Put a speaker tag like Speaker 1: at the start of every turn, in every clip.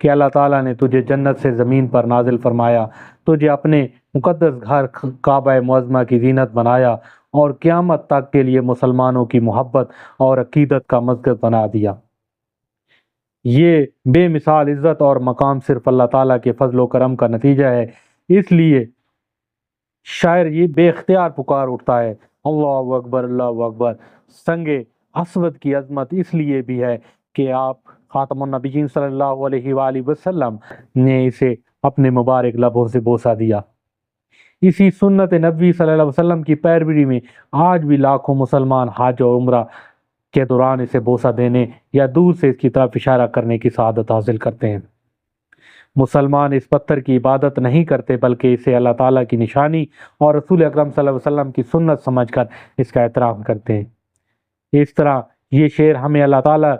Speaker 1: کہ اللہ تعالیٰ نے تجھے جنت سے زمین پر نازل فرمایا، تجھے اپنے مقدس گھر کعبہ معظمہ کی زینت بنایا اور قیامت تک کے لیے مسلمانوں کی محبت اور عقیدت کا مسجد بنا دیا۔ یہ بے مثال عزت اور مقام صرف اللہ تعالیٰ کے فضل و کرم کا نتیجہ ہے۔ اس لیے شاعر یہ بے اختیار پکار اٹھتا ہے، اللہ اکبر اللہ اکبر۔ سنگ اسود کی عظمت اس لیے بھی ہے کہ آپ خاتم النبیین صلی اللہ علیہ وآلہ وسلم نے اسے اپنے مبارک لبوں سے بوسہ دیا۔ اسی سنت نبوی صلی اللہ علیہ وسلم کی پیروی میں آج بھی لاکھوں مسلمان حج اور عمرہ کے دوران اسے بوسہ دینے یا دور سے اس کی طرف اشارہ کرنے کی سعادت حاصل کرتے ہیں۔ مسلمان اس پتھر کی عبادت نہیں کرتے بلکہ اسے اللہ تعالیٰ کی نشانی اور رسول اکرم صلی اللہ علیہ وسلم کی سنت سمجھ کر اس کا احترام کرتے ہیں۔ اس طرح یہ شعر ہمیں اللہ تعالیٰ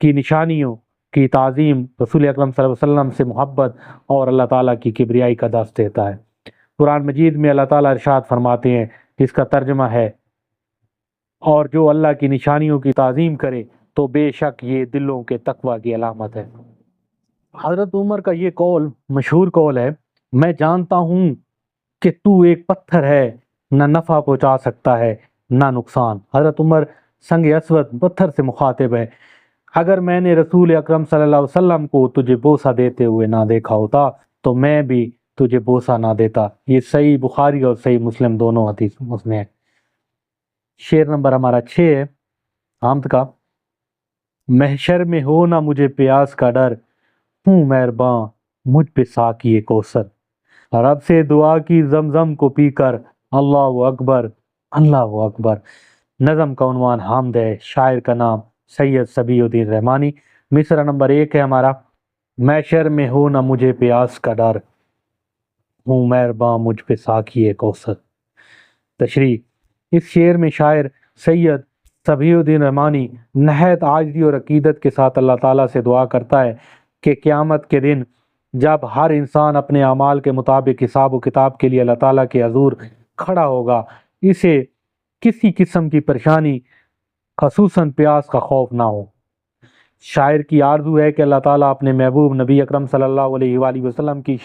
Speaker 1: کی نشانیوں کی تعظیم، رسول اکرم صلی اللہ علیہ وسلم سے محبت اور اللہ تعالیٰ کی کبریائی کا درس دیتا ہے۔ قرآن مجید میں اللہ تعالیٰ ارشاد فرماتے ہیں، جس کا ترجمہ ہے، اور جو اللہ کی نشانیوں کی تعظیم کرے تو بے شک یہ دلوں کے تقوی کی علامت ہے۔ حضرت عمر کا یہ قول مشہور قول ہے، میں جانتا ہوں کہ تو ایک پتھر ہے، نہ نفع پہنچا سکتا ہے نہ نقصان۔ حضرت عمر سنگ اسود پتھر سے مخاطب ہے، اگر میں نے رسول اکرم صلی اللہ علیہ وسلم کو تجھے بوسہ دیتے ہوئے نہ دیکھا ہوتا تو میں بھی تجھے بوسہ نہ دیتا۔ یہ صحیح بخاری اور صحیح مسلم دونوں حدیث اس میں ہے۔ شعر نمبر ہمارا 6 ہے حامد کا، محشر میں ہو نہ مجھے پیاس کا ڈر، ہوں مہرباں مجھ پہ ساقی کوثر، رب سے دعا کی زمزم کو پی کر، اللہ اکبر اللہ اکبر۔ نظم کا عنوان حامد ہے، شاعر کا نام سید صبی الدین رحمانی۔ مصرع نمبر 1 ہے ہمارا، محشر میں ہو نہ مجھے پیاس کا ڈر، ہوں مہرباں مجھ پہ ساقی کوثر۔ تشریح، اس شعر میں شاعر سید صبی الدین رحمانی نہایت عاجزی اور عقیدت کے ساتھ اللہ تعالیٰ سے دعا کرتا ہے کہ قیامت کے دن جب ہر انسان اپنے اعمال کے مطابق حساب و کتاب کے لیے اللہ تعالیٰ کے حضور کھڑا ہوگا، اسے کسی قسم کی پریشانی خصوصاً پیاس کا خوف نہ ہو۔ شاعر کی آرزو ہے کہ اللہ تعالیٰ اپنے محبوب نبی اکرم صلی اللہ علیہ وآلہ وسلم کی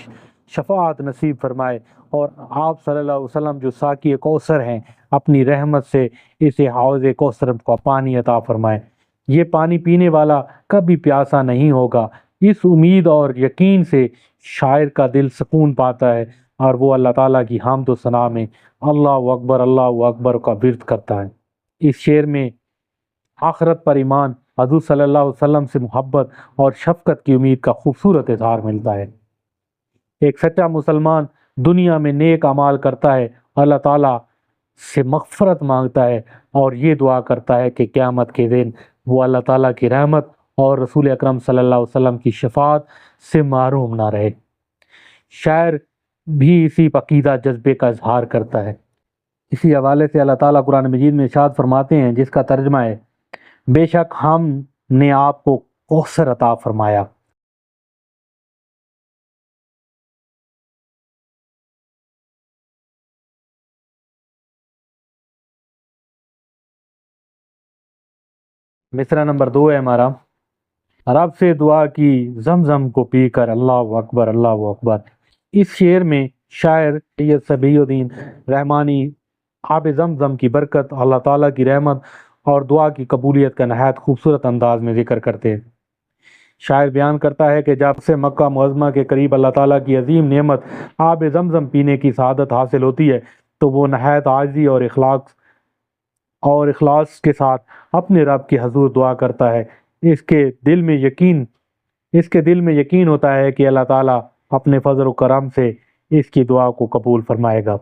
Speaker 1: شفاعت نصیب فرمائے اور آپ صلی اللہ علیہ وسلم جو ساقی کوثر ہیں اپنی رحمت سے اسے حوض کوثر کا پانی عطا فرمائے۔ یہ پانی پینے والا کبھی پیاسا نہیں ہوگا۔ اس امید اور یقین سے شاعر کا دل سکون پاتا ہے اور وہ اللہ تعالیٰ کی حمد و ثنا میں اللہ اکبر کا ورد کرتا ہے۔ اس شعر میں آخرت پر ایمان، حضور صلی اللہ علیہ وسلم سے محبت اور شفقت کی امید کا خوبصورت اظہار ملتا ہے۔ ایک سچا مسلمان دنیا میں نیک اعمال کرتا ہے، اللہ تعالیٰ سے مغفرت مانگتا ہے اور یہ دعا کرتا ہے کہ قیامت کے دن وہ اللہ تعالیٰ کی رحمت اور رسول اکرم صلی اللہ علیہ وسلم کی شفاعت سے محروم نہ رہے۔ شاعر بھی اسی عقیدہ جذبے کا اظہار کرتا ہے۔ اسی حوالے سے اللہ تعالیٰ قرآن مجید میں ارشاد فرماتے ہیں، جس کا ترجمہ ہے، بے شک ہم نے آپ کو کوثر عطا فرمایا۔ مصرع نمبر 2 ہے ہمارا، رب سے دعا کی زمزم کو پی کر، اللہ اکبر اللہ اکبر۔ اس شعر میں شاعر سید صبی الدین رحمانی آب زمزم کی برکت، اللہ تعالیٰ کی رحمت اور دعا کی قبولیت کا نہایت خوبصورت انداز میں ذکر کرتے ہیں۔ شاعر بیان کرتا ہے کہ جب سے مکہ معظمہ کے قریب اللہ تعالیٰ کی عظیم نعمت آب زمزم پینے کی سعادت حاصل ہوتی ہے تو وہ نہایت عاجزی اور اخلاص کے ساتھ اپنے رب کے حضور دعا کرتا ہے۔ اس کے دل میں یقین ہوتا ہے کہ اللہ تعالیٰ اپنے فضل و کرم سے اس کی دعا کو قبول فرمائے گا۔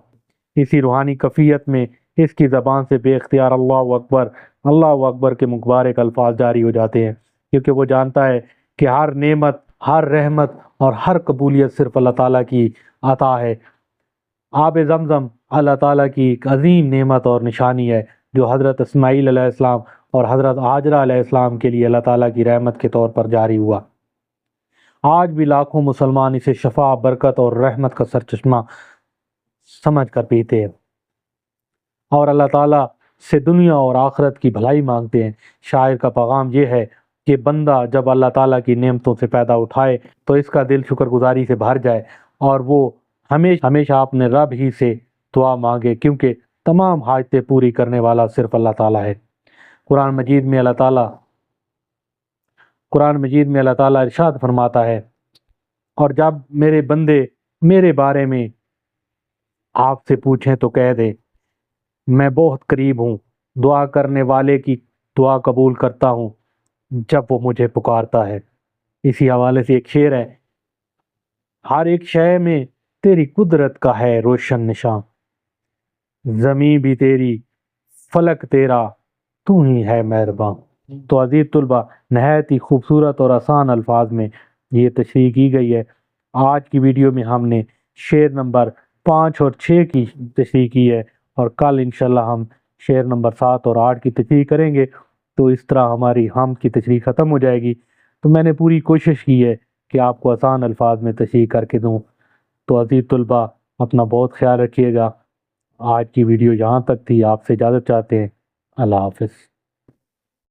Speaker 1: اسی روحانی کیفیت میں اس کی زبان سے بے اختیار اللہ اکبر کے مبارک الفاظ جاری ہو جاتے ہیں، کیونکہ وہ جانتا ہے کہ ہر نعمت، ہر رحمت اور ہر قبولیت صرف اللہ تعالیٰ کی عطا ہے۔ آب زمزم اللہ تعالیٰ کی ایک عظیم نعمت اور نشانی ہے جو حضرت اسماعیل علیہ السلام اور حضرت ہاجرہ علیہ السلام کے لیے اللہ تعالیٰ کی رحمت کے طور پر جاری ہوا۔ آج بھی لاکھوں مسلمان اسے شفا، برکت اور رحمت کا سرچشمہ سمجھ کر پیتے ہیں اور اللہ تعالیٰ سے دنیا اور آخرت کی بھلائی مانگتے ہیں۔ شاعر کا پیغام یہ ہے، کہ بندہ جب اللہ تعالیٰ کی نعمتوں سے فائدہ اٹھائے تو اس کا دل شکر گزاری سے بھر جائے اور وہ ہمیشہ اپنے رب ہی سے دعا مانگے، کیونکہ تمام حاجتیں پوری کرنے والا صرف اللہ تعالیٰ ہے۔ قرآن مجید میں اللہ تعالیٰ ارشاد فرماتا ہے، اور جب میرے بندے میرے بارے میں آپ سے پوچھیں تو کہہ دیں میں بہت قریب ہوں، دعا کرنے والے کی دعا قبول کرتا ہوں جب وہ مجھے پکارتا ہے۔ اسی حوالے سے ایک شعر ہے، ہر ایک شے میں تیری قدرت کا ہے روشن نشاں، زمین بھی تیری فلک تیرا تو ہی ہے مہرباں۔ تو عزیز طلبہ، نہایت ہی خوبصورت اور آسان الفاظ میں یہ تشریح کی گئی ہے۔ آج کی ویڈیو میں ہم نے شعر نمبر 5 اور 6 کی تشریح کی ہے، اور کل انشاءاللہ ہم شعر نمبر 7 اور 8 کی تشریح کریں گے، تو اس طرح ہماری حمد کی تشریح ختم ہو جائے گی۔ تو میں نے پوری کوشش کی ہے کہ آپ کو آسان الفاظ میں تشریح کر کے دوں۔ تو عزیز طلبہ، اپنا بہت خیال رکھیے گا۔ آج کی ویڈیو یہاں تک تھی، آپ سے اجازت چاہتے ہیں۔ اللہ حافظ۔